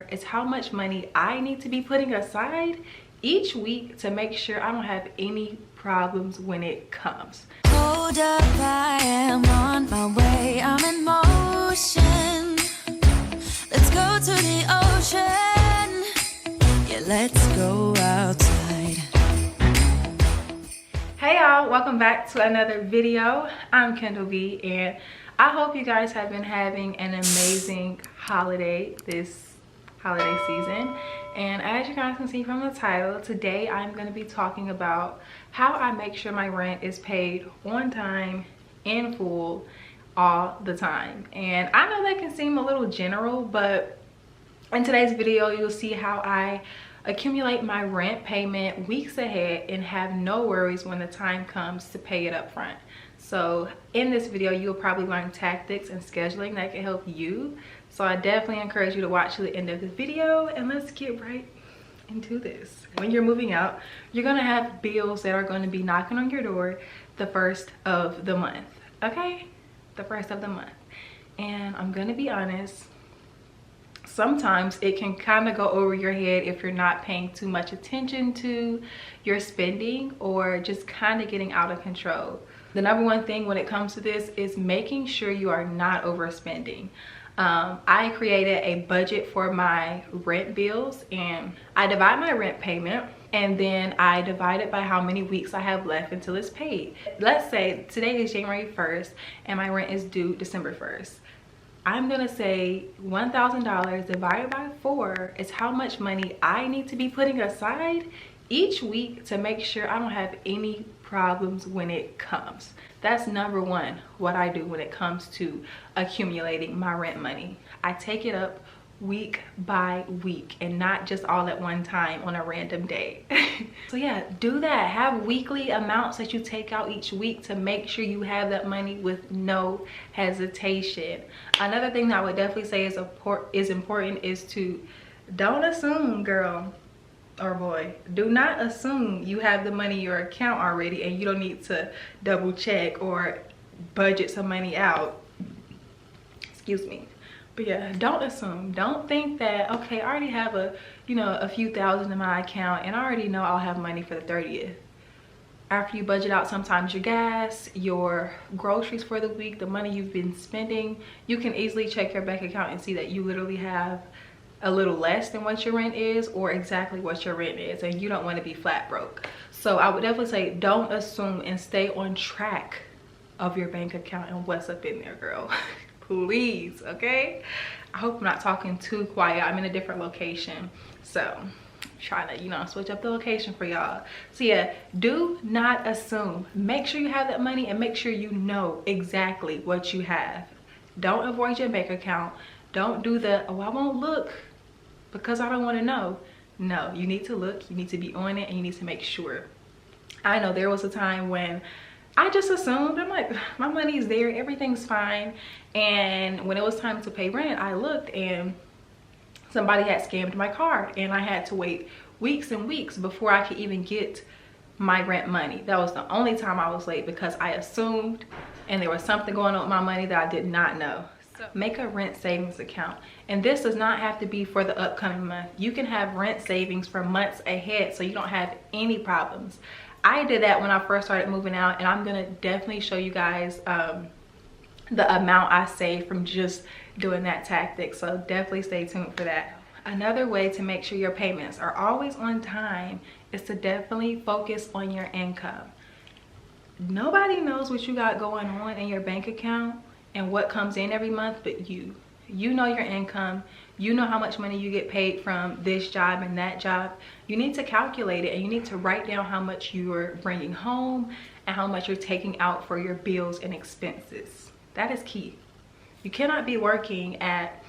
is how much money I need to be putting aside each week to make sure I don't have any problems when it comes. Hold up, I am on my way, I'm in motion. Let's go to the ocean. Yeah, let's go outside. Hey y'all, welcome back to another video. I'm Kendall B, and I hope you guys have been having an amazing holiday this holiday season. And as you guys can see from the title, today I'm going to be talking about how I make sure my rent is paid on time, in full, all the time. And I know that can seem a little general, but in today's video you'll see how I accumulate my rent payment weeks ahead and have no worries when the time comes to pay it up front. So in this video you'll probably learn tactics and scheduling that can help you. So I definitely encourage you to watch to the end of the video, and let's get right into this. When you're moving out, you're gonna have bills that are going to be knocking on your door the first of the month, okay? The first of the month. And I'm gonna be honest, sometimes it can kind of go over your head if you're not paying too much attention to your spending or just kind of getting out of control. The number one thing when it comes to this is making sure you are not overspending. I created a budget for my rent bills, and I divide my rent payment and then I divide it by how many weeks I have left until it's paid. Let's say today is January 1st and my rent is due December 1st. I'm gonna say $1,000 divided by 4 is how much money I need to be putting aside each week to make sure I don't have any problems when it comes. That's number one, what I do when it comes to accumulating my rent money. I take it up week by week and not just all at one time on a random day. So yeah, do that. Have weekly amounts that you take out each week to make sure you have that money with no hesitation. Another thing that I would definitely say is important is to don't assume, girl or boy, do not assume you have the money in your account already and you don't need to double check or budget some money out. Excuse me. But yeah, don't assume. Don't think that, okay, I already have a few thousand in my account and I already know I'll have money for the 30th. After you budget out sometimes your gas, your groceries for the week, the money you've been spending, you can easily check your bank account and see that you literally have a little less than what your rent is or exactly what your rent is, and you don't want to be flat broke. So I would definitely say don't assume and stay on track of your bank account and what's up in there, girl. Please, okay? I hope I'm not talking too quiet. I'm in a different location, so I'm trying to switch up the location for y'all. So yeah, do not assume. Make sure you have that money and make sure you know exactly what you have. Don't avoid your bank account. Don't do the, oh, I won't look because I don't want to know. No, you need to look, you need to be on it, and you need to make sure. I know there was a time when I just assumed, I'm like, my money's there, everything's fine. And when it was time to pay rent, I looked and somebody had scammed my card and I had to wait weeks and weeks before I could even get my rent money. That was the only time I was late because I assumed and there was something going on with my money that I did not know. Make a rent savings account, and this does not have to be for the upcoming month. You can have rent savings for months ahead so you don't have any problems. I did that when I first started moving out, and I'm gonna definitely show you guys the amount I saved from just doing that tactic, so definitely stay tuned for that. Another way to make sure your payments are always on time is to definitely focus on your income. Nobody knows what you got going on in your bank account and what comes in every month but you. You know your income, you know how much money you get paid from this job and that job. You need to calculate it and you need to write down how much you're bringing home and how much you're taking out for your bills and expenses. That is key. You cannot be working at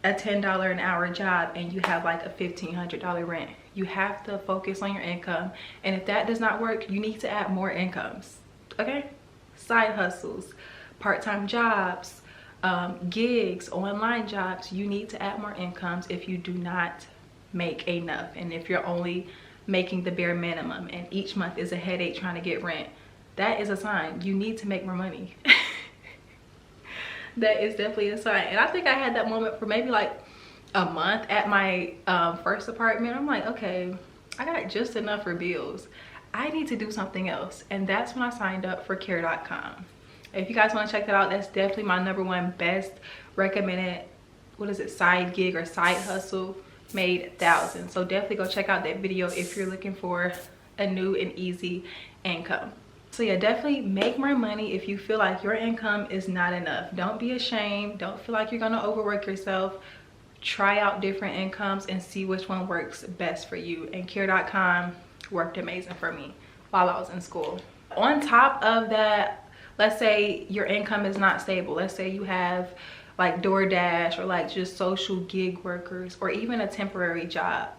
a $10 an hour job and you have like a $1,500 rent. You have to focus on your income, and if that does not work, you need to add more incomes, okay? Side hustles, part-time jobs, gigs, online jobs. You need to add more incomes if you do not make enough, and if you're only making the bare minimum and each month is a headache trying to get rent, that is a sign you need to make more money. That is definitely a sign. And I think I had that moment for maybe like a month at my first apartment. I'm like, okay, I got just enough for bills. I need to do something else. And that's when I signed up for care.com. If you guys want to check that out, that's definitely my #1 best recommended, what is it, side gig or side hustle, made thousands. So definitely go check out that video if you're looking for a new and easy income. So yeah, definitely make more money if you feel like your income is not enough. Don't be ashamed. Don't feel like you're gonna overwork yourself. Try out different incomes and see which one works best for you. And care.com worked amazing for me while I was in school. On top of that, let's say your income is not stable. Let's say you have like DoorDash or like just social gig workers or even a temporary job.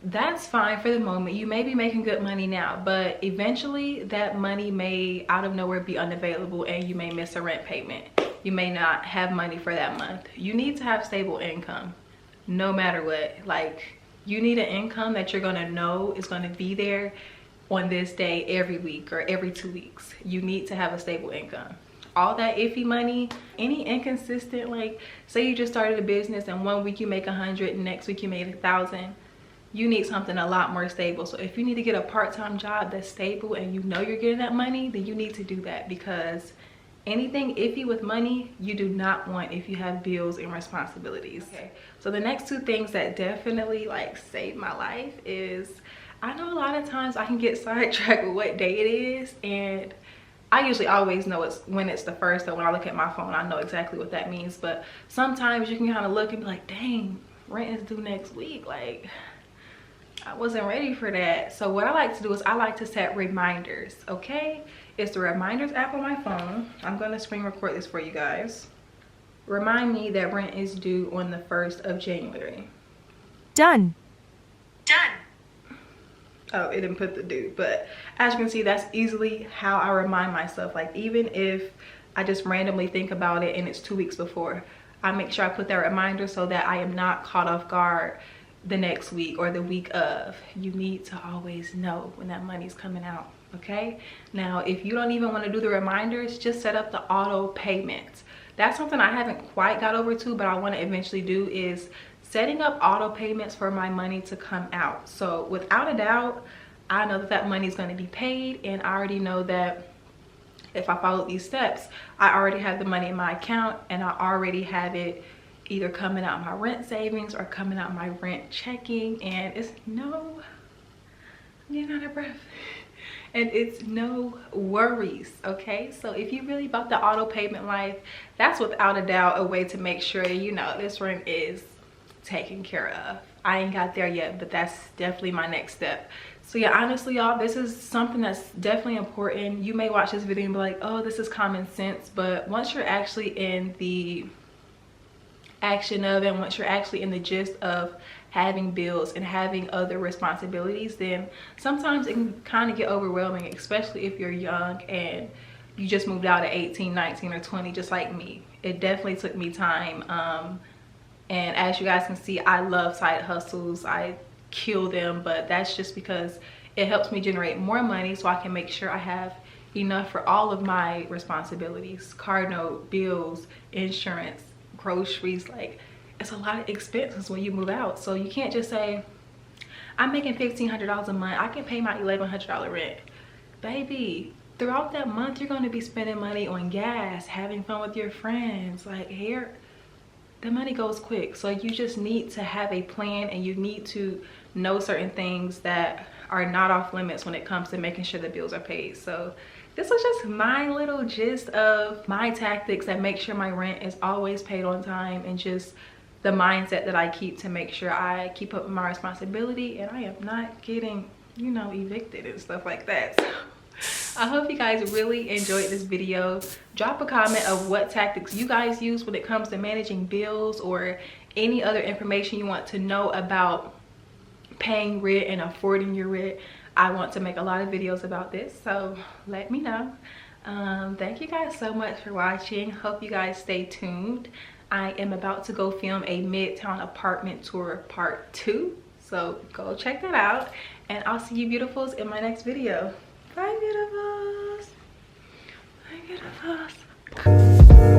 That's fine for the moment. You may be making good money now, but eventually that money may out of nowhere be unavailable and you may miss a rent payment. You may not have money for that month. You need to have stable income no matter what. Like, you need an income that you're gonna know is gonna be there on this day every week or every 2 weeks. You need to have a stable income. All that iffy money, any inconsistent, like say you just started a business and 1 week you make 100 and next week you made 1,000. You need something a lot more stable. So if you need to get a part-time job that's stable and you know you're getting that money, then you need to do that, because anything iffy with money you do not want if you have bills and responsibilities. Okay, so the next 2 things that definitely like saved my life is, I know a lot of times I can get sidetracked with what day it is, and I usually always know it's when it's the first. So when I look at my phone, I know exactly what that means. But sometimes you can kind of look and be like, dang, rent is due next week. Like, I wasn't ready for that. So what I like to do is I like to set reminders. Okay, it's the reminders app on my phone. I'm going to screen record this for you guys. Remind me that rent is due on the 1st of January. Done. Oh, it didn't put the due, but as you can see, that's easily how I remind myself. Like, even if I just randomly think about it and it's 2 weeks before, I make sure I put that reminder so that I am not caught off guard the next week or the week of. You need to always know when that money's coming out. Okay, now if you don't even want to do the reminders, just set up the auto payments. That's something I haven't quite got over to, but I want to eventually do, is setting up auto payments for my money to come out. So without a doubt, I know that that money is going to be paid, and I already know that if I follow these steps, I already have the money in my account, and I already have it either coming out my rent savings or coming out my rent checking, and it's no, I'm getting out of breath. And it's no worries. Okay, so if you really about the auto payment life, that's without a doubt a way to make sure, you know, this rent is taken care of. I ain't got there yet, but that's definitely my next step. So yeah, honestly y'all, this is something that's definitely important. You may watch this video and be like, oh, this is common sense, but once you're actually in the action of it, and once you're actually in the gist of having bills and having other responsibilities, then sometimes it can kind of get overwhelming, especially if you're young and you just moved out at 18, 19 or 20, just like me. It definitely took me time, and as you guys can see, I love side hustles. I kill them, but that's just because it helps me generate more money so I can make sure I have enough for all of my responsibilities: car note, bills, insurance, groceries. Like, it's a lot of expenses when you move out. So you can't just say, I'm making $1,500 a month, I can pay my $1,100 rent. Baby, throughout that month you're going to be spending money on gas, having fun with your friends. Like, here the money goes quick. So you just need to have a plan, and you need to know certain things that are not off limits when it comes to making sure the bills are paid. So this was just my little gist of my tactics that make sure my rent is always paid on time, and just the mindset that I keep to make sure I keep up with my responsibility and I am not getting, you know, evicted and stuff like that. So I hope you guys really enjoyed this video. Drop a comment of what tactics you guys use when it comes to managing bills, or any other information you want to know about paying rent and affording your rent. I want to make a lot of videos about this, so let me know. Thank you guys so much for watching. Hope you guys stay tuned. I am about to go film a Midtown apartment tour part 2, so go check that out, and I'll see you beautifuls in my next video. Bye beautifuls. Bye beautifuls.